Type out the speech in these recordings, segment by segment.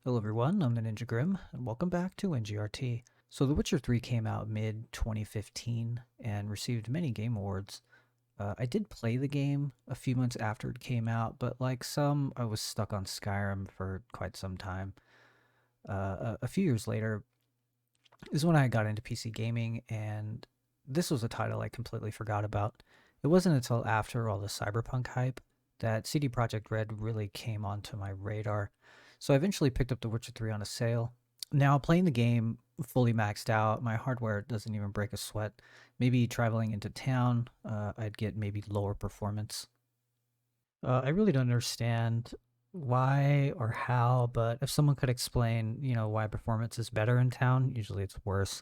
Hello everyone, I'm the Ninja Grim, and welcome back to NGRT. So The Witcher 3 came out mid-2015 and received many game awards. I did play the game a few months after it came out, but like some, I was stuck on Skyrim for quite some time. A few years later is when I got into PC gaming, and this was a title I completely forgot about. It wasn't until after all the Cyberpunk hype that CD Projekt Red really came onto my radar. So I eventually picked up The Witcher 3 on a sale. Now, playing the game fully maxed out, my hardware doesn't even break a sweat. Maybe traveling into town, I'd get maybe lower performance. I really don't understand why or how, but if someone could explain, why performance is better in town, usually it's worse.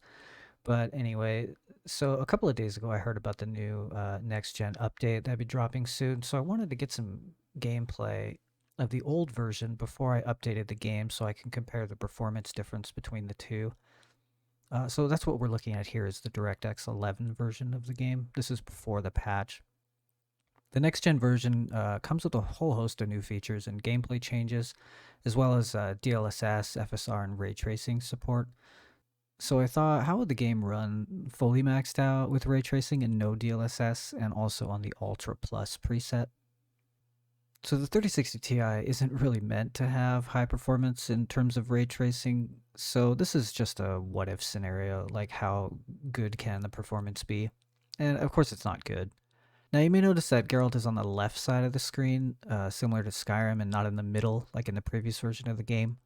But anyway, so a couple of days ago, I heard about the new next gen update that'd be dropping soon. So I wanted to get some gameplay of the old version before I updated the game so I can compare the performance difference between the two. So that's what we're looking at here is the DirectX 11 version of the game. This is before the patch. The next gen version comes with a whole host of new features and gameplay changes, as well as DLSS, FSR, and ray tracing support. So I thought, how would the game run fully maxed out with ray tracing and no DLSS, and also on the Ultra Plus preset? So the 3060 Ti isn't really meant to have high performance in terms of ray tracing, so this is just a what if scenario, like how good can the performance be? And of course it's not good. Now you may notice that Geralt is on the left side of the screen, similar to Skyrim, and not in the middle like in the previous version of the game.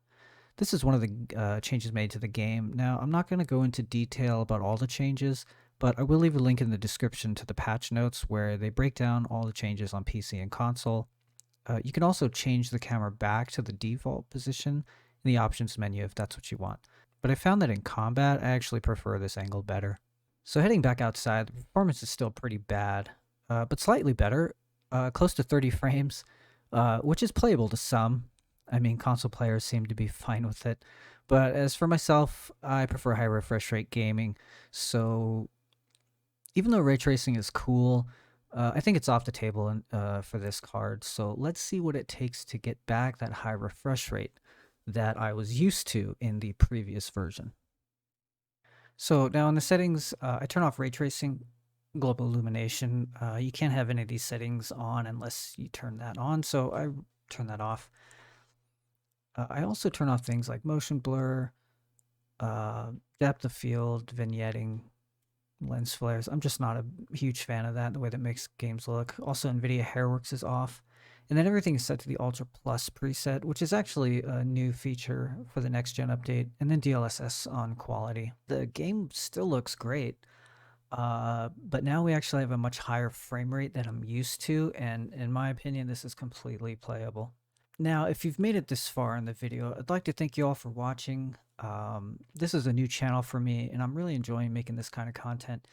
This is one of the changes made to the game. Now, I'm not going to go into detail about all the changes, but I will leave a link in the description to the patch notes where they break down all the changes on PC and console. You can also change the camera back to the default position in the options menu if that's what you want. But I found that in combat, I actually prefer this angle better. So heading back outside, the performance is still pretty bad, but slightly better, close to 30 frames, which is playable to some. I mean, console players seem to be fine with it. But as for myself, I prefer high refresh rate gaming. So even though ray tracing is cool, I think it's off the table for this card. So let's see what it takes to get back that high refresh rate that I was used to in the previous version. So now in the settings, I turn off ray tracing, global illumination. You can't have any of these settings on unless you turn that on. So I turn that off. I also turn off things like motion blur, depth of field, vignetting, lens flares. I'm just not a huge fan of that, the way that makes games look. Also, NVIDIA Hairworks is off. And then everything is set to the Ultra Plus preset, which is actually a new feature for the next gen update, and then DLSS on quality. The game still looks great, but now we actually have a much higher frame rate than I'm used to, and in my opinion, this is completely playable. Now, if you've made it this far in the video, I'd like to thank you all for watching. This is a new channel for me, and I'm really enjoying making this kind of content.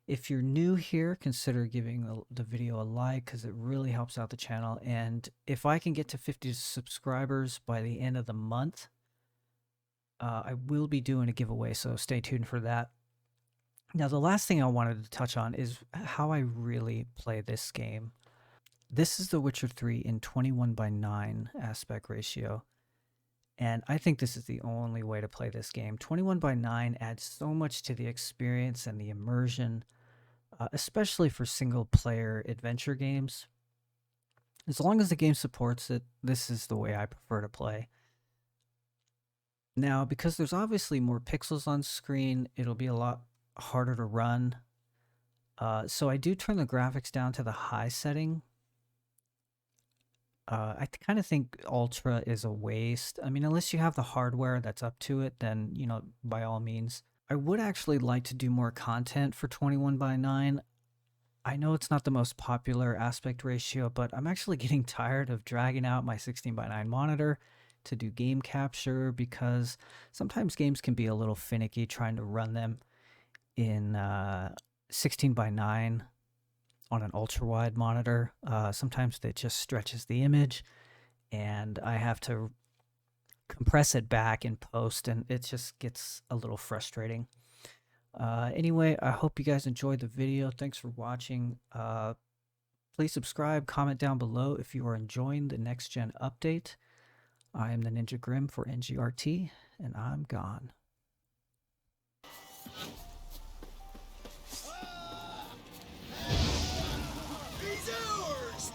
If you're new here, consider giving the video a like because it really helps out the channel. And if I can get to 50 subscribers by the end of the month, I will be doing a giveaway, so stay tuned for that. Now, the last thing I wanted to touch on is how I really play this game. This is The Witcher 3 in 21:9 aspect ratio. And I think this is the only way to play this game. 21:9 adds so much to the experience and the immersion, especially for single player adventure games. As long as the game supports it, this is the way I prefer to play. Now, because there's obviously more pixels on screen, it'll be a lot harder to run. So I do turn the graphics down to the high setting. I kind of think Ultra is a waste. I mean, unless you have the hardware that's up to it, then, by all means. I would actually like to do more content for 21:9. I know it's not the most popular aspect ratio, but I'm actually getting tired of dragging out my 16:9 monitor to do game capture because sometimes games can be a little finicky trying to run them in 16:9 on an ultra wide monitor. Sometimes it just stretches the image and I have to compress it back in post, and it just gets a little frustrating. Anyway, I hope you guys enjoyed the video. Thanks for watching. Please subscribe, comment down below if you are enjoying the next gen update. I am the Ninja Grim for NGRT, and I'm gone. He's ours!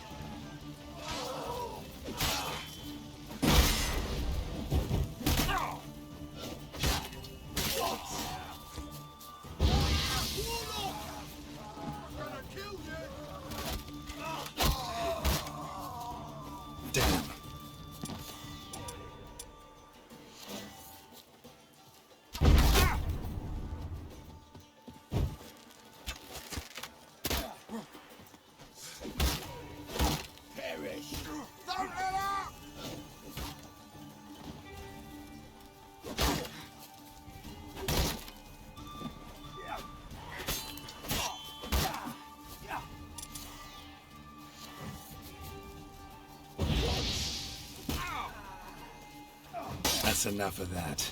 Damn. Perish! Don't let up! That's enough of that.